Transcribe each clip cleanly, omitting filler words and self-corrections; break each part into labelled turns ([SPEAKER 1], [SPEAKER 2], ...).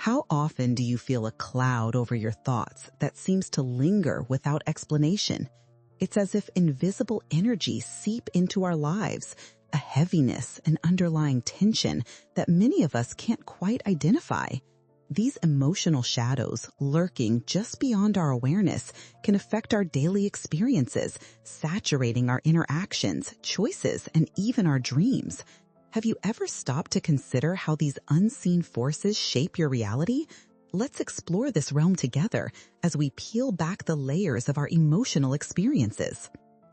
[SPEAKER 1] How often do you feel a cloud over your thoughts that seems to linger without explanation? It's as if invisible energies seep into our lives, a heaviness, an underlying tension that many of us can't quite identify. These emotional shadows lurking just beyond our awareness can affect our daily experiences, saturating our interactions, choices, and even our dreams. Have you ever stopped to consider how these unseen forces shape your reality? Let's explore this realm together as we peel back the layers of our emotional experiences.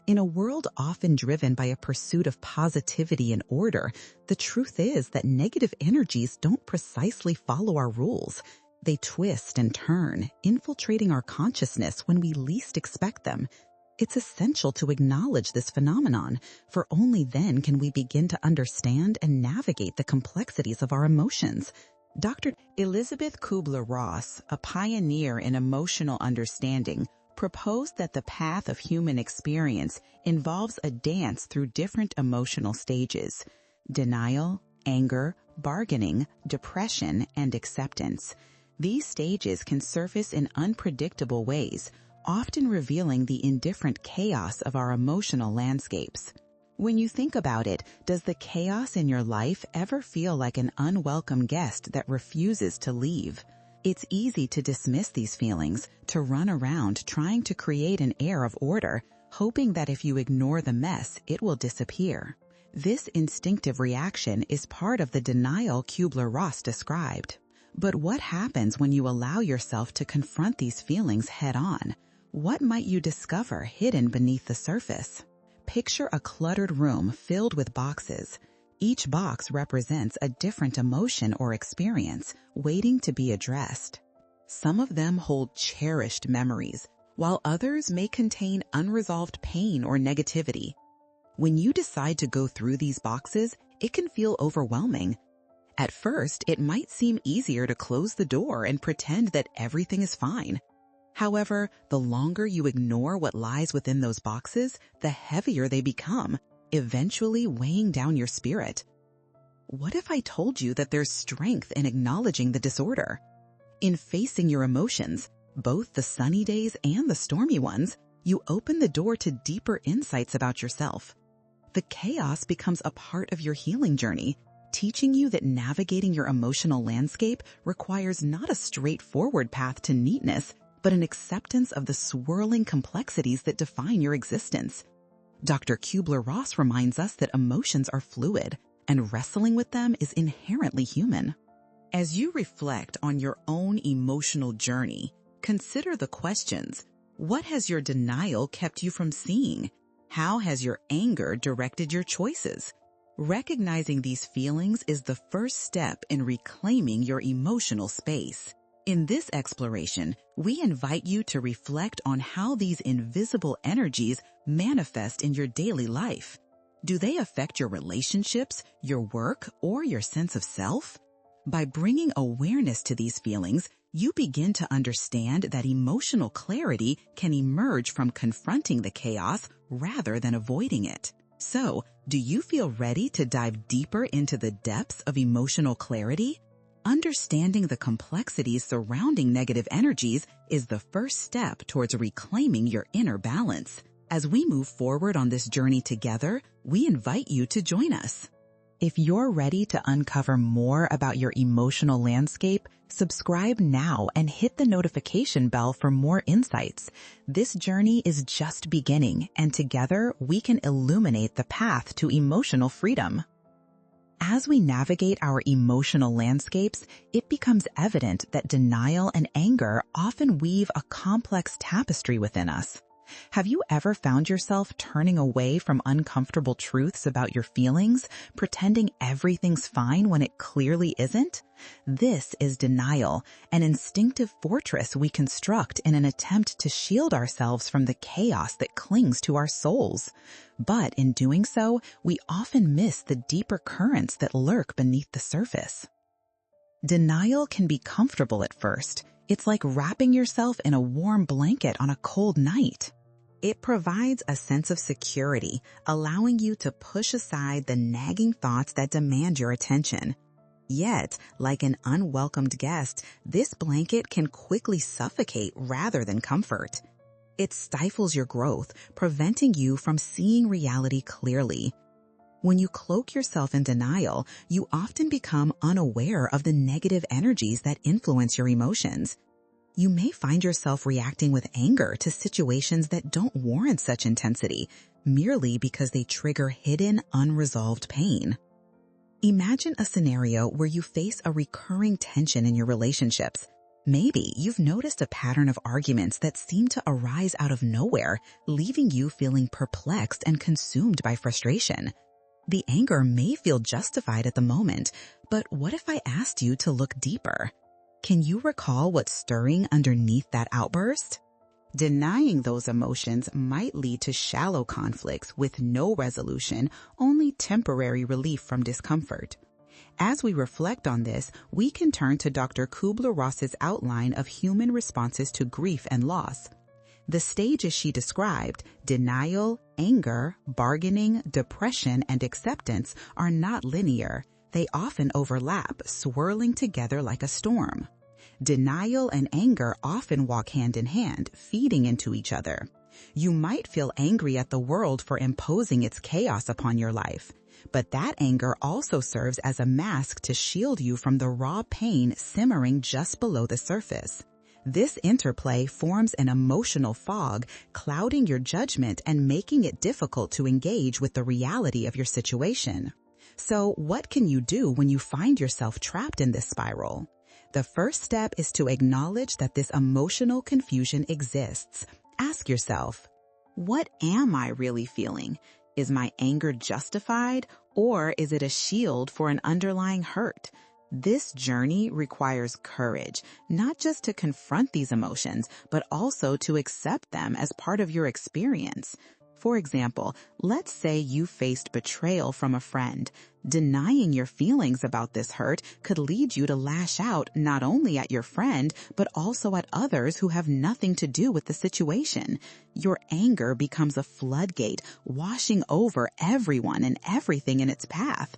[SPEAKER 1] In a world often driven by a pursuit of positivity and order, the truth is that negative energies don't precisely follow our rules. They twist and turn, infiltrating our consciousness when we least expect them. It's essential to acknowledge this phenomenon, for only then can we begin to understand and navigate the complexities of our emotions. Dr. Elisabeth Kübler-Ross, a pioneer in emotional understanding, proposed that the path of human experience involves a dance through different emotional stages: denial, anger, bargaining, depression, and acceptance. These stages can surface in unpredictable ways, often revealing the indifferent chaos of our emotional landscapes. When you think about it, does the chaos in your life ever feel like an unwelcome guest that refuses to leave? It's easy to dismiss these feelings, to run around trying to create an air of order, hoping that if you ignore the mess, it will disappear. This instinctive reaction is part of the denial Kübler-Ross described. But what happens when you allow yourself to confront these feelings head-on? What might you discover hidden beneath the surface? Picture a cluttered room filled with boxes. Each box represents a different emotion or experience waiting to be addressed. Some of them hold cherished memories, while others may contain unresolved pain or negativity. When you decide to go through these boxes, it can feel overwhelming. At first, it might seem easier to close the door and pretend that everything is fine. However, the longer you ignore what lies within those boxes, the heavier they become, eventually weighing down your spirit. What if I told you that there's strength in acknowledging the disorder? In facing your emotions, both the sunny days and the stormy ones, you open the door to deeper insights about yourself. The chaos becomes a part of your healing journey, teaching you that navigating your emotional landscape requires not a straightforward path to neatness, but an acceptance of the swirling complexities that define your existence. Dr. Kübler-Ross reminds us that emotions are fluid, and wrestling with them is inherently human. As you reflect on your own emotional journey, consider the questions. What has your denial kept you from seeing? How has your anger directed your choices? Recognizing these feelings is the first step in reclaiming your emotional space. In this exploration, we invite you to reflect on how these invisible energies manifest in your daily life. Do they affect your relationships, your work, or your sense of self? By bringing awareness to these feelings, you begin to understand that emotional clarity can emerge from confronting the chaos rather than avoiding it. So, do you feel ready to dive deeper into the depths of emotional clarity? Understanding the complexities surrounding negative energies is the first step towards reclaiming your inner balance. As we move forward on this journey together, we invite you to join us. If you're ready to uncover more about your emotional landscape, subscribe now and hit the notification bell for more insights. This journey is just beginning, and together we can illuminate the path to emotional freedom. As we navigate our emotional landscapes, it becomes evident that denial and anger often weave a complex tapestry within us. Have you ever found yourself turning away from uncomfortable truths about your feelings, pretending everything's fine when it clearly isn't? This is denial, an instinctive fortress we construct in an attempt to shield ourselves from the chaos that clings to our souls. But in doing so, we often miss the deeper currents that lurk beneath the surface. Denial can be comfortable at first. It's like wrapping yourself in a warm blanket on a cold night. It provides a sense of security, allowing you to push aside the nagging thoughts that demand your attention. Yet, like an unwelcomed guest, this blanket can quickly suffocate rather than comfort. It stifles your growth, preventing you from seeing reality clearly. When you cloak yourself in denial, you often become unaware of the negative energies that influence your emotions. You may find yourself reacting with anger to situations that don't warrant such intensity, merely because they trigger hidden, unresolved pain. Imagine a scenario where you face a recurring tension in your relationships. Maybe you've noticed a pattern of arguments that seem to arise out of nowhere, leaving you feeling perplexed and consumed by frustration. The anger may feel justified at the moment, but what if I asked you to look deeper? Can you recall what's stirring underneath that outburst? Denying those emotions might lead to shallow conflicts with no resolution, only temporary relief from discomfort. As we reflect on this, we can turn to Dr. Kübler-Ross's outline of human responses to grief and loss. The stages she described, denial, anger, bargaining, depression, and acceptance, are not linear. They often overlap, swirling together like a storm. Denial and anger often walk hand in hand, feeding into each other. You might feel angry at the world for imposing its chaos upon your life, but that anger also serves as a mask to shield you from the raw pain simmering just below the surface. This interplay forms an emotional fog, clouding your judgment and making it difficult to engage with the reality of your situation. So, what can you do when you find yourself trapped in this spiral? The first step is to acknowledge that this emotional confusion exists. Ask yourself, what am I really feeling? Is my anger justified, or is it a shield for an underlying hurt? This journey requires courage, not just to confront these emotions, but also to accept them as part of your experience. For example, let's say you faced betrayal from a friend. Denying your feelings about this hurt could lead you to lash out not only at your friend, but also at others who have nothing to do with the situation. Your anger becomes a floodgate, washing over everyone and everything in its path.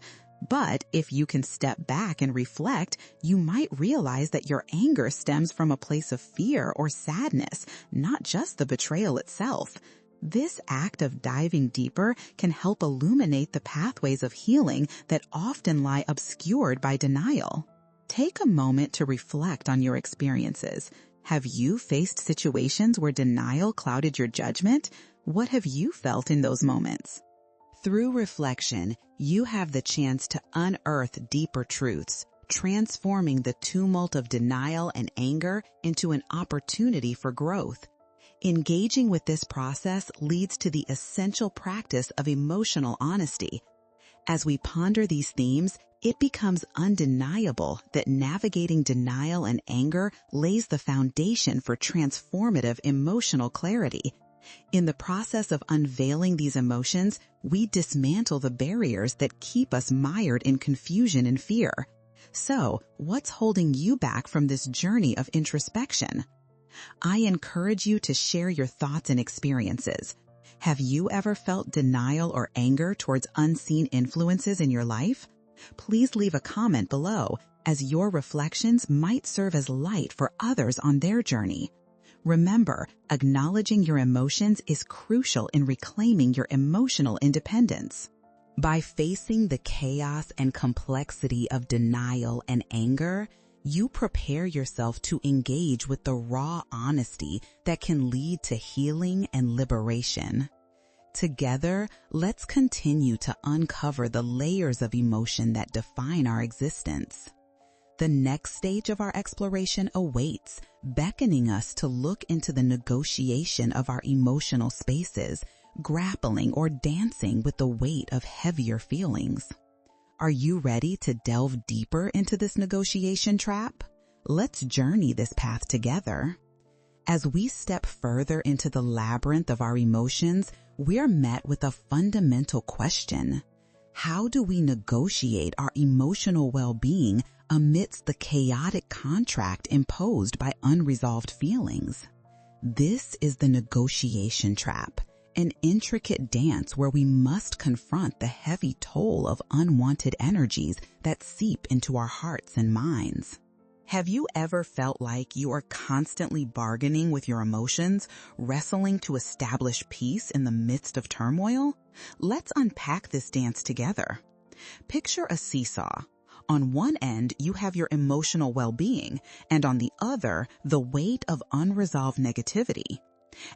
[SPEAKER 1] But if you can step back and reflect, you might realize that your anger stems from a place of fear or sadness, not just the betrayal itself. This act of diving deeper can help illuminate the pathways of healing that often lie obscured by denial. Take a moment to reflect on your experiences. Have you faced situations where denial clouded your judgment? What have you felt in those moments? Through reflection, you have the chance to unearth deeper truths, transforming the tumult of denial and anger into an opportunity for growth. Engaging with this process leads to the essential practice of emotional honesty. As we ponder these themes, it becomes undeniable that navigating denial and anger lays the foundation for transformative emotional clarity. In the process of unveiling these emotions, we dismantle the barriers that keep us mired in confusion and fear. So, what's holding you back from this journey of introspection? I encourage you to share your thoughts and experiences. Have you ever felt denial or anger towards unseen influences in your life? Please leave a comment below, as your reflections might serve as light for others on their journey. Remember, acknowledging your emotions is crucial in reclaiming your emotional independence. By facing the chaos and complexity of denial and anger, you prepare yourself to engage with the raw honesty that can lead to healing and liberation. Together, let's continue to uncover the layers of emotion that define our existence. The next stage of our exploration awaits, beckoning us to look into the negotiation of our emotional spaces, grappling or dancing with the weight of heavier feelings. Are you ready to delve deeper into this negotiation trap? Let's journey this path together. As we step further into the labyrinth of our emotions, we're met with a fundamental question. How do we negotiate our emotional well-being amidst the chaotic contract imposed by unresolved feelings? This is the negotiation trap, an intricate dance where we must confront the heavy toll of unwanted energies that seep into our hearts and minds. Have you ever felt like you are constantly bargaining with your emotions, wrestling to establish peace in the midst of turmoil? Let's unpack this dance together. Picture a seesaw. On one end, you have your emotional well-being, and on the other, the weight of unresolved negativity.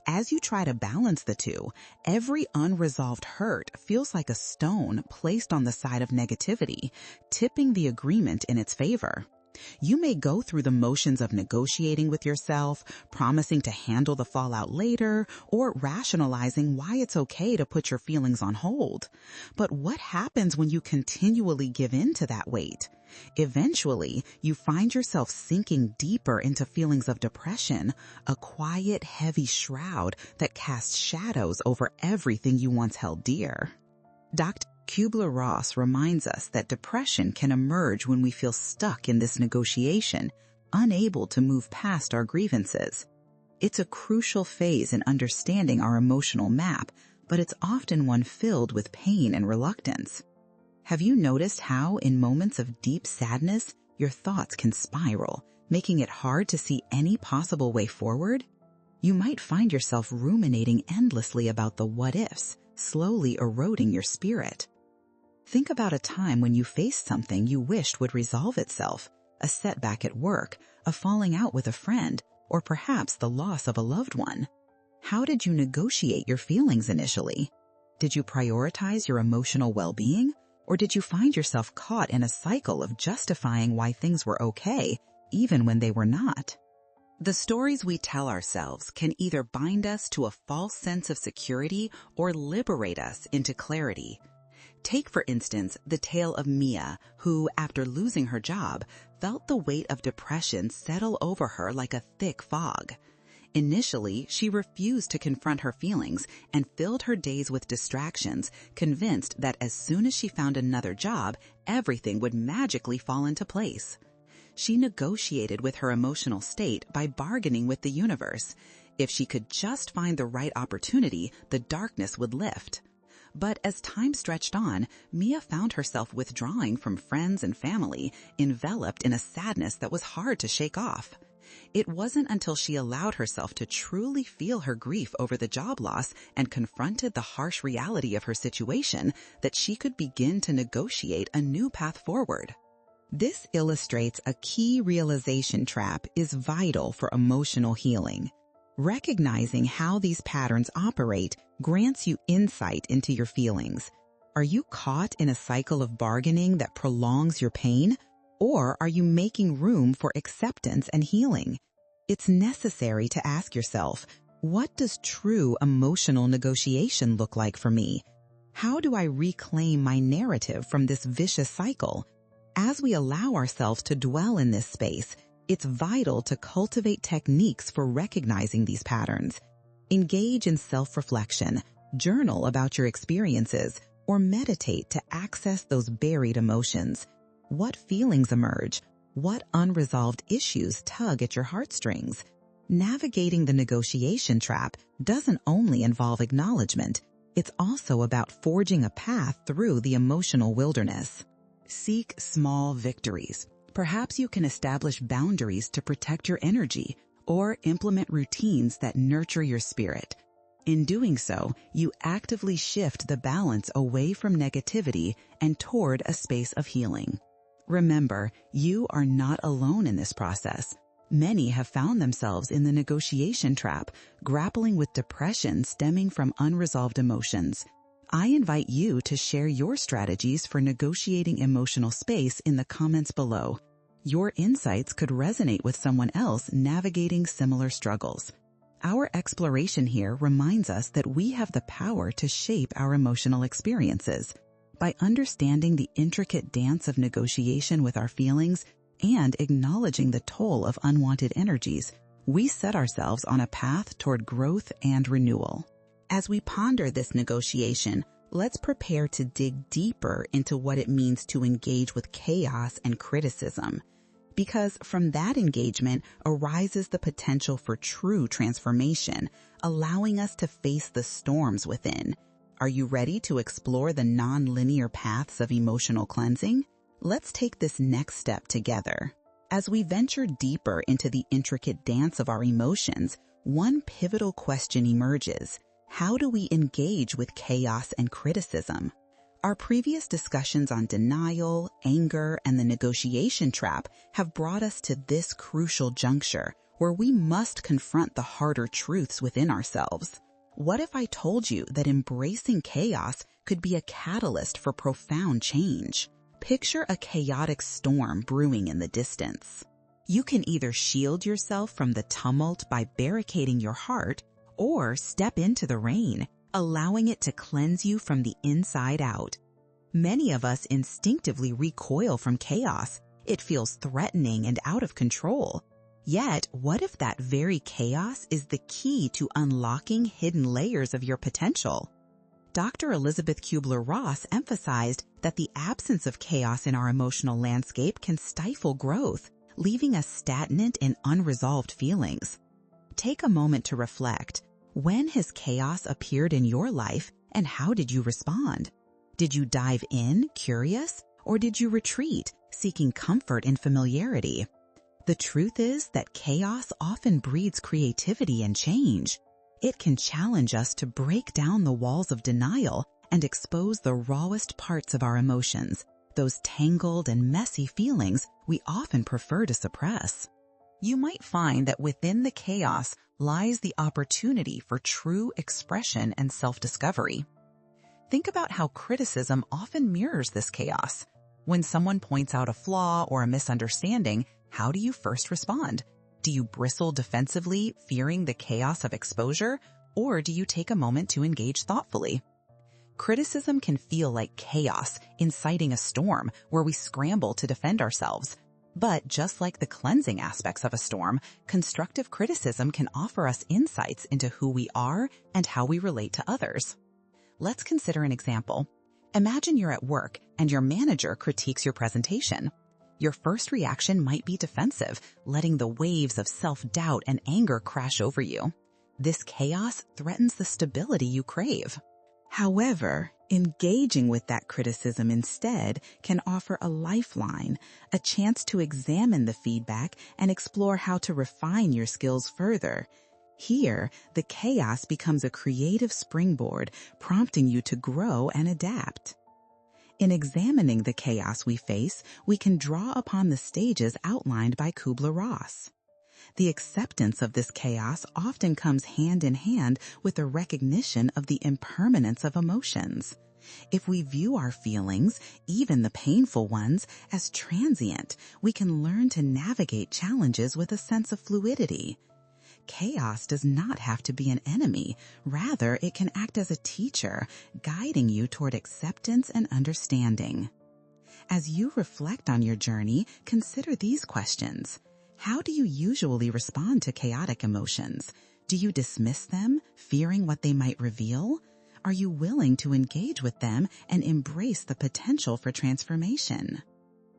[SPEAKER 1] As you try to balance the two, every unresolved hurt feels like a stone placed on the side of negativity, tipping the agreement in its favor. You may go through the motions of negotiating with yourself, promising to handle the fallout later, or rationalizing why it's okay to put your feelings on hold. But what happens when you continually give in to that weight? Eventually, you find yourself sinking deeper into feelings of depression, a quiet, heavy shroud that casts shadows over everything you once held dear. Dr. Kübler-Ross reminds us that depression can emerge when we feel stuck in this negotiation, unable to move past our grievances. It's a crucial phase in understanding our emotional map, but it's often one filled with pain and reluctance. Have you noticed how, in moments of deep sadness, your thoughts can spiral, making it hard to see any possible way forward? You might find yourself ruminating endlessly about the what-ifs, slowly eroding your spirit. Think about a time when you faced something you wished would resolve itself, a setback at work, a falling out with a friend, or perhaps the loss of a loved one. How did you negotiate your feelings initially? Did you prioritize your emotional well-being, or did you find yourself caught in a cycle of justifying why things were okay, even when they were not? The stories we tell ourselves can either bind us to a false sense of security or liberate us into clarity. Take, for instance, the tale of Mia, who, after losing her job, felt the weight of depression settle over her like a thick fog. Initially, she refused to confront her feelings and filled her days with distractions, convinced that as soon as she found another job, everything would magically fall into place. She negotiated with her emotional state by bargaining with the universe. If she could just find the right opportunity, the darkness would lift. But as time stretched on, Mia found herself withdrawing from friends and family, enveloped in a sadness that was hard to shake off. It wasn't until she allowed herself to truly feel her grief over the job loss and confronted the harsh reality of her situation that she could begin to negotiate a new path forward. This illustrates a key realization trap is vital for emotional healing. Recognizing how these patterns operate grants you insight into your feelings. Are you caught in a cycle of bargaining that prolongs your pain? Or are you making room for acceptance and healing? It's necessary to ask yourself, what does true emotional negotiation look like for me? How do I reclaim my narrative from this vicious cycle? As we allow ourselves to dwell in this space, it's vital to cultivate techniques for recognizing these patterns. Engage in self-reflection, journal about your experiences, or meditate to access those buried emotions. What feelings emerge? What unresolved issues tug at your heartstrings? Navigating the negotiation trap doesn't only involve acknowledgement. It's also about forging a path through the emotional wilderness. Seek small victories. Perhaps you can establish boundaries to protect your energy or implement routines that nurture your spirit. In doing so, you actively shift the balance away from negativity and toward a space of healing. Remember, you are not alone in this process. Many have found themselves in the negotiation trap, grappling with depression stemming from unresolved emotions. I invite you to share your strategies for negotiating emotional space in the comments below. Your insights could resonate with someone else navigating similar struggles. Our exploration here reminds us that we have the power to shape our emotional experiences. By understanding the intricate dance of negotiation with our feelings and acknowledging the toll of unwanted energies, we set ourselves on a path toward growth and renewal. As we ponder this negotiation, let's prepare to dig deeper into what it means to engage with chaos and criticism. because from that engagement arises the potential for true transformation, allowing us to face the storms within. Are you ready to explore the non-linear paths of emotional cleansing? Let's take this next step together. As we venture deeper into the intricate dance of our emotions, one pivotal question emerges. How do we engage with chaos and criticism? Our previous discussions on denial, anger, and the negotiation trap have brought us to this crucial juncture where we must confront the harder truths within ourselves. What if I told you that embracing chaos could be a catalyst for profound change? Picture a chaotic storm brewing in the distance. You can either shield yourself from the tumult by barricading your heart, or step into the rain, allowing it to cleanse you from the inside out. Many of us instinctively recoil from chaos. It feels threatening and out of control. Yet, what if that very chaos is the key to unlocking hidden layers of your potential? Dr. Elisabeth Kübler-Ross emphasized that the absence of chaos in our emotional landscape can stifle growth, leaving us stagnant in unresolved feelings. Take a moment to reflect. When has chaos appeared in your life, and how did you respond? Did you dive in, curious, or did you retreat, seeking comfort in familiarity? The truth is that chaos often breeds creativity and change. It can challenge us to break down the walls of denial and expose the rawest parts of our emotions, those tangled and messy feelings we often prefer to suppress. You might find that within the chaos lies the opportunity for true expression and self-discovery. Think about how criticism often mirrors this chaos. When someone points out a flaw or a misunderstanding, how do you first respond? Do you bristle defensively, fearing the chaos of exposure, or do you take a moment to engage thoughtfully? Criticism can feel like chaos, inciting a storm where we scramble to defend ourselves. But just like the cleansing aspects of a storm, constructive criticism can offer us insights into who we are and how we relate to others. Let's consider an example. Imagine you're at work and your manager critiques your presentation. Your first reaction might be defensive, letting the waves of self-doubt and anger crash over you. This chaos threatens the stability you crave. However, engaging with that criticism instead can offer a lifeline, a chance to examine the feedback and explore how to refine your skills further. Here, the chaos becomes a creative springboard, prompting you to grow and adapt. In examining the chaos we face, we can draw upon the stages outlined by Kübler-Ross. The acceptance of this chaos often comes hand in hand with the recognition of the impermanence of emotions. If we view our feelings, even the painful ones, as transient, we can learn to navigate challenges with a sense of fluidity. Chaos does not have to be an enemy. Rather, it can act as a teacher, guiding you toward acceptance and understanding. As you reflect on your journey, consider these questions. How do you usually respond to chaotic emotions? Do you dismiss them, fearing what they might reveal? Are you willing to engage with them and embrace the potential for transformation?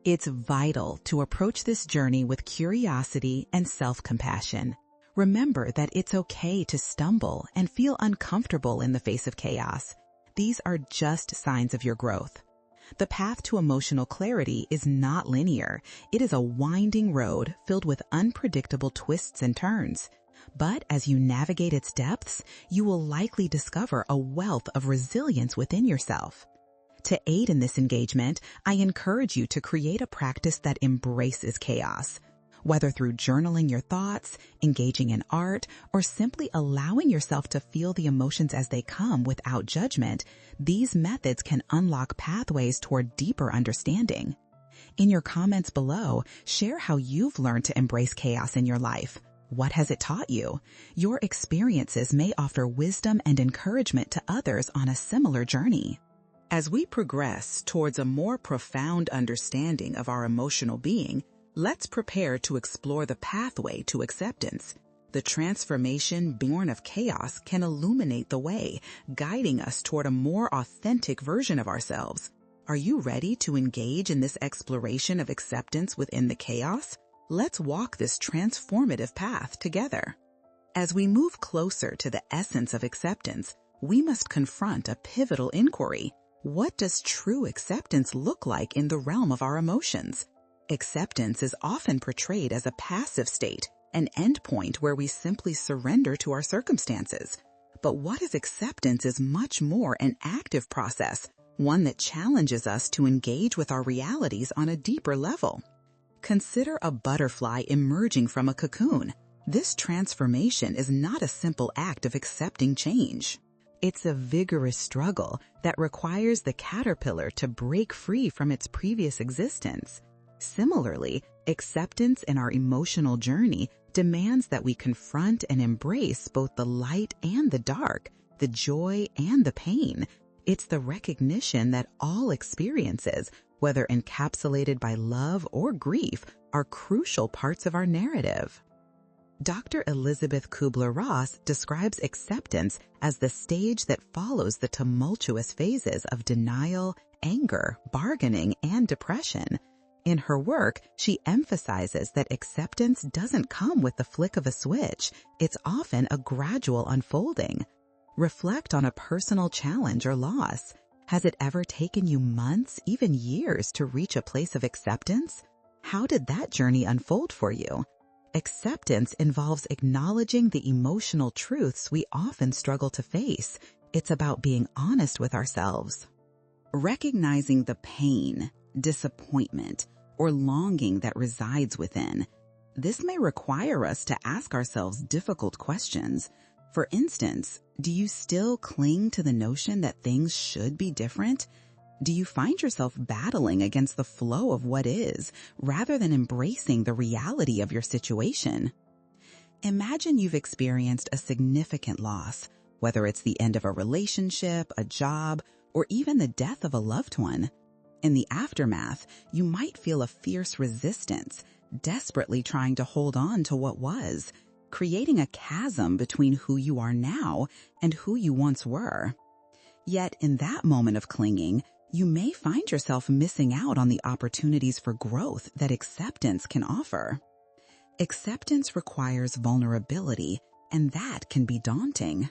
[SPEAKER 1] It's vital to approach this journey with curiosity and self-compassion. Remember that it's okay to stumble and feel uncomfortable in the face of chaos. These are just signs of your growth. The path to emotional clarity is not linear. It is a winding road filled with unpredictable twists and turns. But as you navigate its depths, you will likely discover a wealth of resilience within yourself. To aid in this engagement, I encourage you to create a practice that embraces chaos. Whether through journaling your thoughts, engaging in art, or simply allowing yourself to feel the emotions as they come without judgment, these methods can unlock pathways toward deeper understanding. In your comments below, share how you've learned to embrace chaos in your life. What has it taught you? Your experiences may offer wisdom and encouragement to others on a similar journey. As we progress towards a more profound understanding of our emotional being, let's prepare to explore the pathway to acceptance. The transformation born of chaos can illuminate the way, guiding us toward a more authentic version of ourselves. Are you ready to engage in this exploration of acceptance within the chaos? Let's walk this transformative path together. As we move closer to the essence of acceptance, we must confront a pivotal inquiry. What does true acceptance look like in the realm of our emotions? Acceptance is often portrayed as a passive state, an endpoint where we simply surrender to our circumstances. But what if acceptance is much more an active process, one that challenges us to engage with our realities on a deeper level? Consider a butterfly emerging from a cocoon. This transformation is not a simple act of accepting change. It's a vigorous struggle that requires the caterpillar to break free from its previous existence. Similarly, acceptance in our emotional journey demands that we confront and embrace both the light and the dark, the joy and the pain. It's the recognition that all experiences, whether encapsulated by love or grief, are crucial parts of our narrative. Dr. Elisabeth Kübler-Ross describes acceptance as the stage that follows the tumultuous phases of denial, anger, bargaining, and depression. In her work, she emphasizes that acceptance doesn't come with the flick of a switch. It's often a gradual unfolding. Reflect on a personal challenge or loss. Has it ever taken you months, even years, to reach a place of acceptance? How did that journey unfold for you? Acceptance involves acknowledging the emotional truths we often struggle to face. It's about being honest with ourselves. Recognizing the pain, disappointment, or longing that resides within. This may require us to ask ourselves difficult questions. For instance, do you still cling to the notion that things should be different? Do you find yourself battling against the flow of what is, rather than embracing the reality of your situation? Imagine you've experienced a significant loss, whether it's the end of a relationship, a job, or even the death of a loved one. In the aftermath, you might feel a fierce resistance, desperately trying to hold on to what was, creating a chasm between who you are now and who you once were. Yet in that moment of clinging, you may find yourself missing out on the opportunities for growth that acceptance can offer. Acceptance requires vulnerability, and that can be daunting.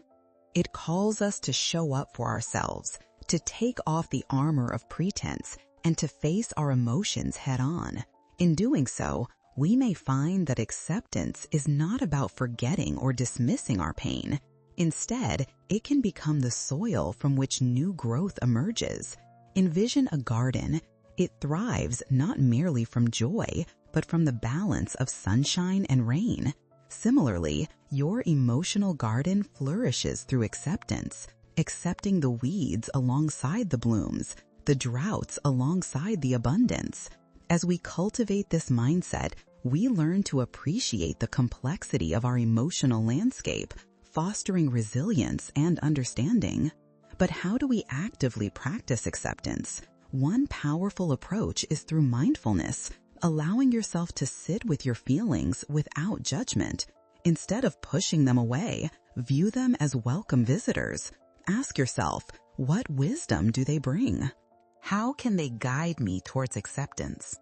[SPEAKER 1] It calls us to show up for ourselves, to take off the armor of pretense, and to face our emotions head-on. In doing so, we may find that acceptance is not about forgetting or dismissing our pain. Instead, it can become the soil from which new growth emerges. Envision a garden. It thrives not merely from joy, but from the balance of sunshine and rain. Similarly, your emotional garden flourishes through acceptance, accepting the weeds alongside the blooms, the droughts alongside the abundance. As we cultivate this mindset, we learn to appreciate the complexity of our emotional landscape, fostering resilience and understanding. But how do we actively practice acceptance? One powerful approach is through mindfulness, allowing yourself to sit with your feelings without judgment. Instead of pushing them away, view them as welcome visitors. Ask yourself, what wisdom do they bring? How can they guide me towards acceptance?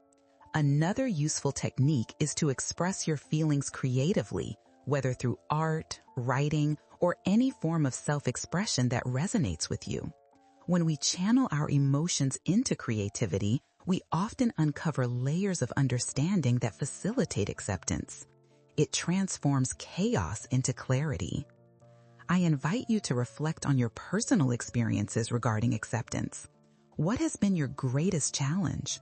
[SPEAKER 1] Another useful technique is to express your feelings creatively, whether through art, writing, or any form of self-expression that resonates with you. When we channel our emotions into creativity, we often uncover layers of understanding that facilitate acceptance. It transforms chaos into clarity. I invite you to reflect on your personal experiences regarding acceptance. What has been your greatest challenge?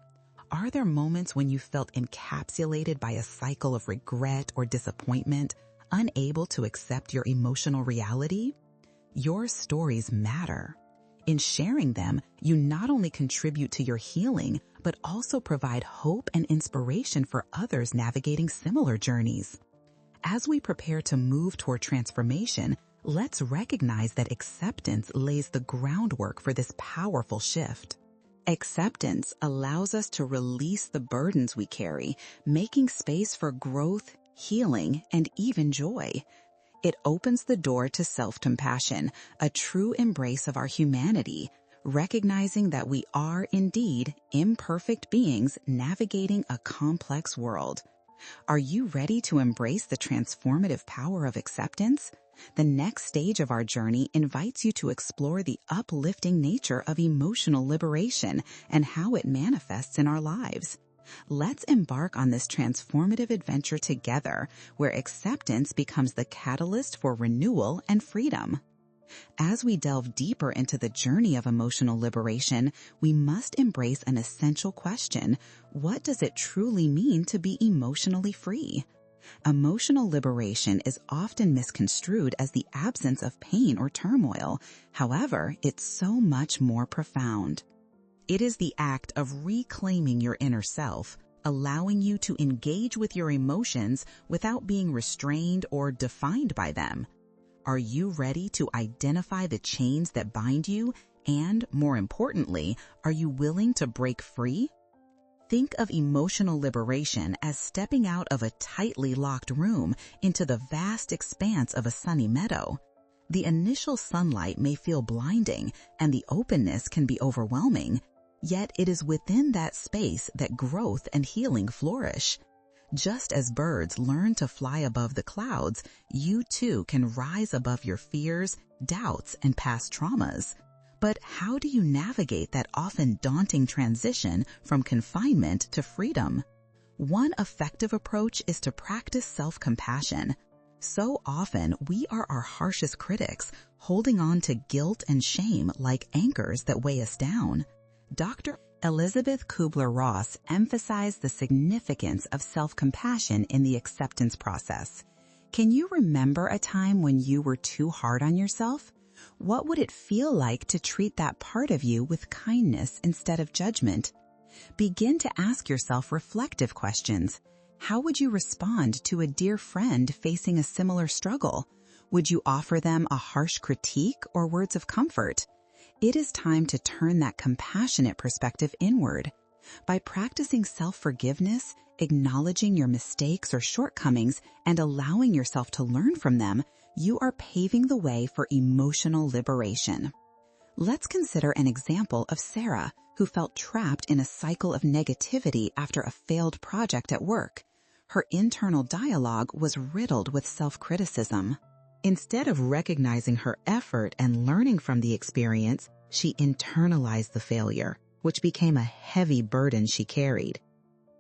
[SPEAKER 1] Are there moments when you felt encapsulated by a cycle of regret or disappointment, unable to accept your emotional reality? Your stories matter. In sharing them, you not only contribute to your healing, but also provide hope and inspiration for others navigating similar journeys. As we prepare to move toward transformation, let's recognize that acceptance lays the groundwork for this powerful shift. Acceptance allows us to release the burdens we carry, making space for growth, healing, and even joy. It opens the door to self-compassion, a true embrace of our humanity, recognizing that we are indeed imperfect beings navigating a complex world. Are you ready to embrace the transformative power of acceptance? The next stage of our journey invites you to explore the uplifting nature of emotional liberation and how it manifests in our lives. Let's embark on this transformative adventure together, where acceptance becomes the catalyst for renewal and freedom. As we delve deeper into the journey of emotional liberation, we must embrace an essential question: what does it truly mean to be emotionally free? Emotional liberation is often misconstrued as the absence of pain or turmoil. However, it's so much more profound. It is the act of reclaiming your inner self, allowing you to engage with your emotions without being restrained or defined by them. Are you ready to identify the chains that bind you? And, more importantly, are you willing to break free? Think of emotional liberation as stepping out of a tightly locked room into the vast expanse of a sunny meadow. The initial sunlight may feel blinding, and the openness can be overwhelming, yet it is within that space that growth and healing flourish. Just as birds learn to fly above the clouds, you too can rise above your fears, doubts, and past traumas. But how do you navigate that often daunting transition from confinement to freedom? One effective approach is to practice self-compassion. So often, we are our harshest critics, holding on to guilt and shame like anchors that weigh us down. Dr. Elisabeth Kübler-Ross emphasized the significance of self-compassion in the acceptance process. Can you remember a time when you were too hard on yourself? What would it feel like to treat that part of you with kindness instead of judgment? Begin to ask yourself reflective questions. How would you respond to a dear friend facing a similar struggle? Would you offer them a harsh critique or words of comfort? It is time to turn that compassionate perspective inward. By practicing self-forgiveness, acknowledging your mistakes or shortcomings, and allowing yourself to learn from them, you are paving the way for emotional liberation. Let's consider an example of Sarah, who felt trapped in a cycle of negativity after a failed project at work. Her internal dialogue was riddled with self-criticism. Instead of recognizing her effort and learning from the experience, she internalized the failure, which became a heavy burden she carried.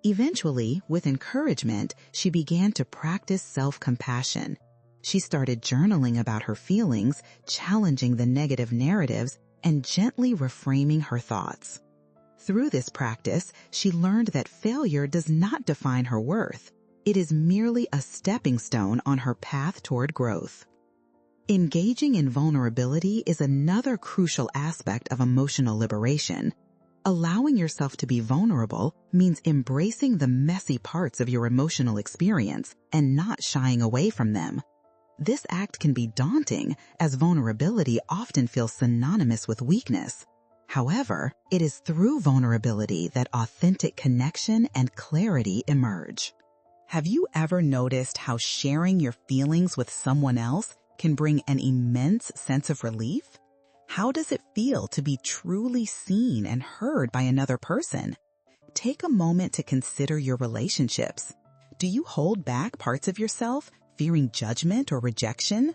[SPEAKER 1] Eventually, with encouragement, she began to practice self-compassion. She started journaling about her feelings, challenging the negative narratives, and gently reframing her thoughts. Through this practice, she learned that failure does not define her worth. It is merely a stepping stone on her path toward growth. Engaging in vulnerability is another crucial aspect of emotional liberation. Allowing yourself to be vulnerable means embracing the messy parts of your emotional experience and not shying away from them. This act can be daunting, as vulnerability often feels synonymous with weakness. However, it is through vulnerability that authentic connection and clarity emerge. Have you ever noticed how sharing your feelings with someone else can bring an immense sense of relief? How does it feel to be truly seen and heard by another person? Take a moment to consider your relationships. Do you hold back parts of yourself, fearing judgment or rejection?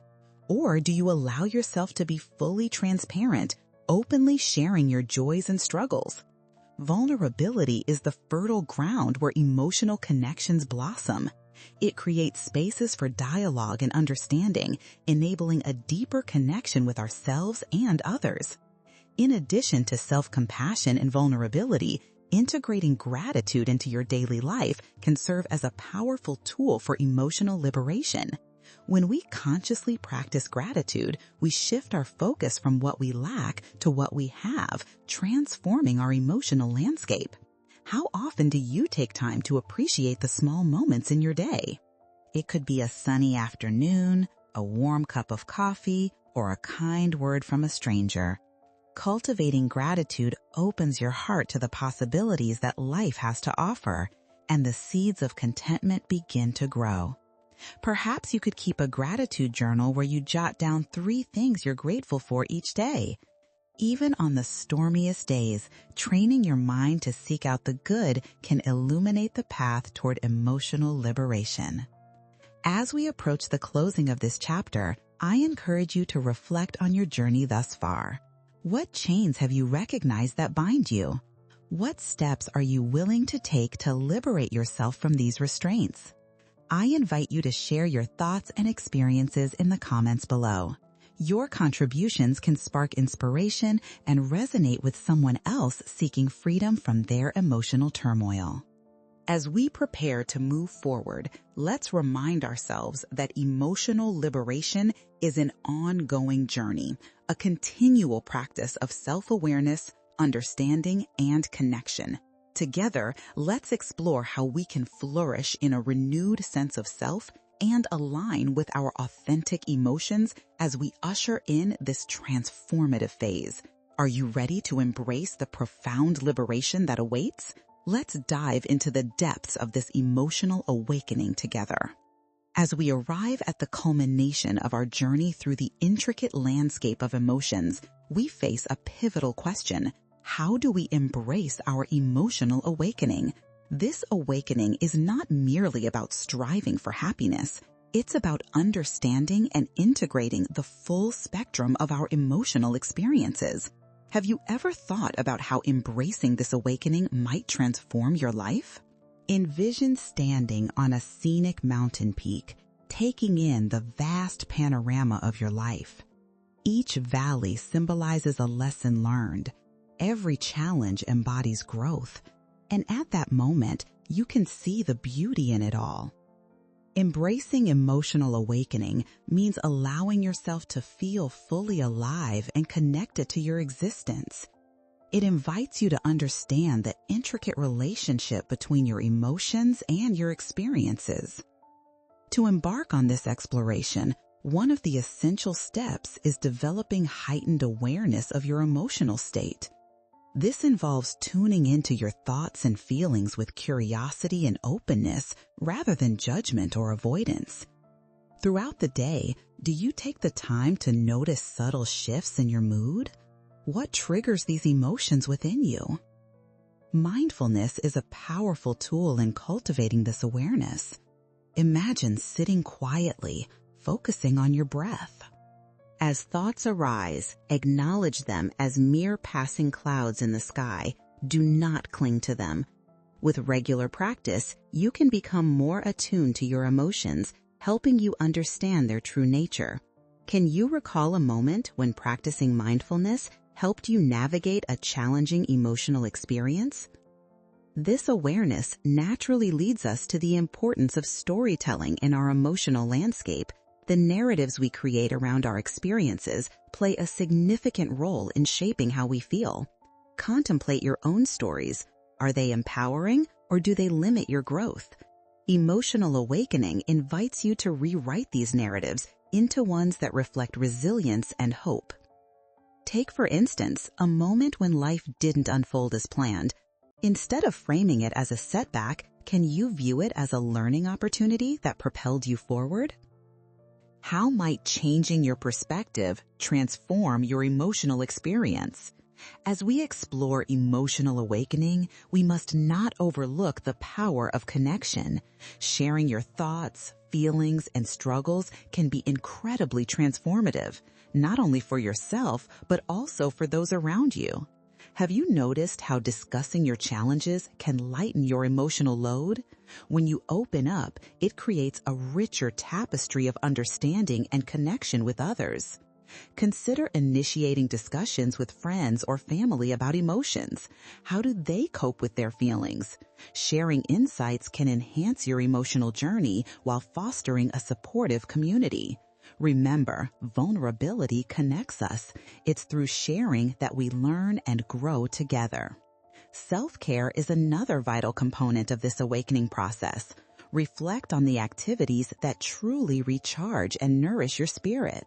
[SPEAKER 1] Or do you allow yourself to be fully transparent, openly sharing your joys and struggles? Vulnerability is the fertile ground where emotional connections blossom. It creates spaces for dialogue and understanding, enabling a deeper connection with ourselves and others. In addition to self-compassion and vulnerability, integrating gratitude into your daily life can serve as a powerful tool for emotional liberation. When we consciously practice gratitude, we shift our focus from what we lack to what we have, transforming our emotional landscape. How often do you take time to appreciate the small moments in your day? It could be a sunny afternoon, a warm cup of coffee, or a kind word from a stranger. Cultivating gratitude opens your heart to the possibilities that life has to offer, and the seeds of contentment begin to grow. Perhaps you could keep a gratitude journal where you jot down 3 things you're grateful for each day. Even on the stormiest days, training your mind to seek out the good can illuminate the path toward emotional liberation. As we approach the closing of this chapter, I encourage you to reflect on your journey thus far. What chains have you recognized that bind you? What steps are you willing to take to liberate yourself from these restraints? I invite you to share your thoughts and experiences in the comments below. Your contributions can spark inspiration and resonate with someone else seeking freedom from their emotional turmoil. As we prepare to move forward, let's remind ourselves that emotional liberation is an ongoing journey, a continual practice of self-awareness, understanding, and connection. Together, let's explore how we can flourish in a renewed sense of self and align with our authentic emotions as we usher in this transformative phase. Are you ready to embrace the profound liberation that awaits? Let's dive into the depths of this emotional awakening together. As we arrive at the culmination of our journey through the intricate landscape of emotions, we face a pivotal question. How do we embrace our emotional awakening? This awakening is not merely about striving for happiness. It's about understanding and integrating the full spectrum of our emotional experiences. Have you ever thought about how embracing this awakening might transform your life? Envision standing on a scenic mountain peak, taking in the vast panorama of your life. Each valley symbolizes a lesson learned. Every challenge embodies growth. And at that moment, you can see the beauty in it all. Embracing emotional awakening means allowing yourself to feel fully alive and connected to your existence. It invites you to understand the intricate relationship between your emotions and your experiences. To embark on this exploration, one of the essential steps is developing heightened awareness of your emotional state. This involves tuning into your thoughts and feelings with curiosity and openness rather than judgment or avoidance. Throughout the day, do you take the time to notice subtle shifts in your mood? What triggers these emotions within you? Mindfulness is a powerful tool in cultivating this awareness. Imagine sitting quietly, focusing on your breath. As thoughts arise, acknowledge them as mere passing clouds in the sky. Do not cling to them. With regular practice, you can become more attuned to your emotions, helping you understand their true nature. Can you recall a moment when practicing mindfulness helped you navigate a challenging emotional experience? This awareness naturally leads us to the importance of storytelling in our emotional landscape. The narratives we create around our experiences play a significant role in shaping how we feel. Contemplate your own stories. Are they empowering or do they limit your growth? Emotional awakening invites you to rewrite these narratives into ones that reflect resilience and hope. Take, for instance, a moment when life didn't unfold as planned. Instead of framing it as a setback, can you view it as a learning opportunity that propelled you forward? How might changing your perspective transform your emotional experience? As we explore emotional awakening, we must not overlook the power of connection. Sharing your thoughts, feelings, and struggles can be incredibly transformative, not only for yourself, but also for those around you. Have you noticed how discussing your challenges can lighten your emotional load? When you open up, it creates a richer tapestry of understanding and connection with others. Consider initiating discussions with friends or family about emotions. How do they cope with their feelings? Sharing insights can enhance your emotional journey while fostering a supportive community. Remember, vulnerability connects us. It's through sharing that we learn and grow together. Self-care is another vital component of this awakening process. Reflect on the activities that truly recharge and nourish your spirit.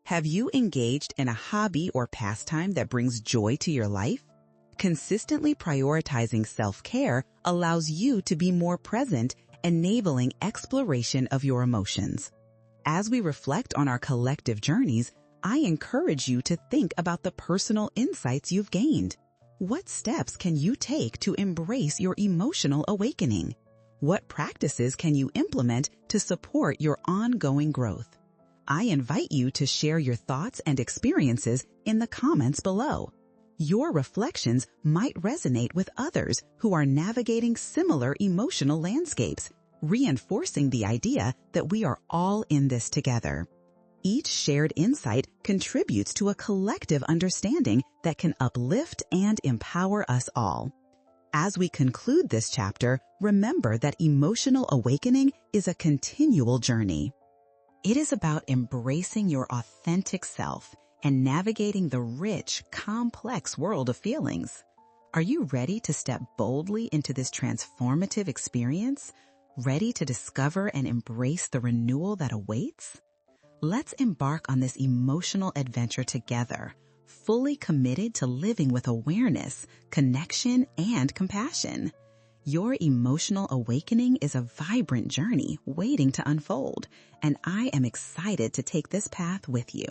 [SPEAKER 1] Have you engaged in a hobby or pastime that brings joy to your life? Consistently prioritizing self-care allows you to be more present, enabling exploration of your emotions. As we reflect on our collective journeys, I encourage you to think about the personal insights you've gained. What steps can you take to embrace your emotional awakening? What practices can you implement to support your ongoing growth? I invite you to share your thoughts and experiences in the comments below. Your reflections might resonate with others who are navigating similar emotional landscapes, reinforcing the idea that we are all in this together. Each shared insight contributes to a collective understanding that can uplift and empower us all. As we conclude this chapter, remember that emotional awakening is a continual journey. It is about embracing your authentic self and navigating the rich, complex world of feelings. Are you ready to step boldly into this transformative experience? Ready to discover and embrace the renewal that awaits? Let's embark on this emotional adventure together, fully committed to living with awareness, connection, and compassion. Your emotional awakening is a vibrant journey waiting to unfold, and I am excited to take this path with you.